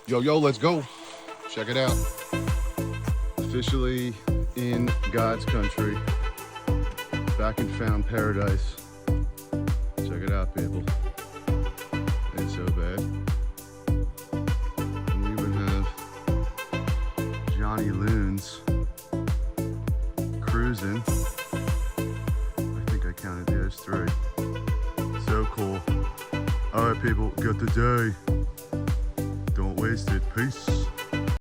Yo, yo, let's go. Check it out. Officially in God's country. Back in found paradise. Check it out, people. Ain't so bad. And we even have Johnny Loons cruising. I think I counted those 3. So cool. All right, people, got the day. Don't waste it. Peace.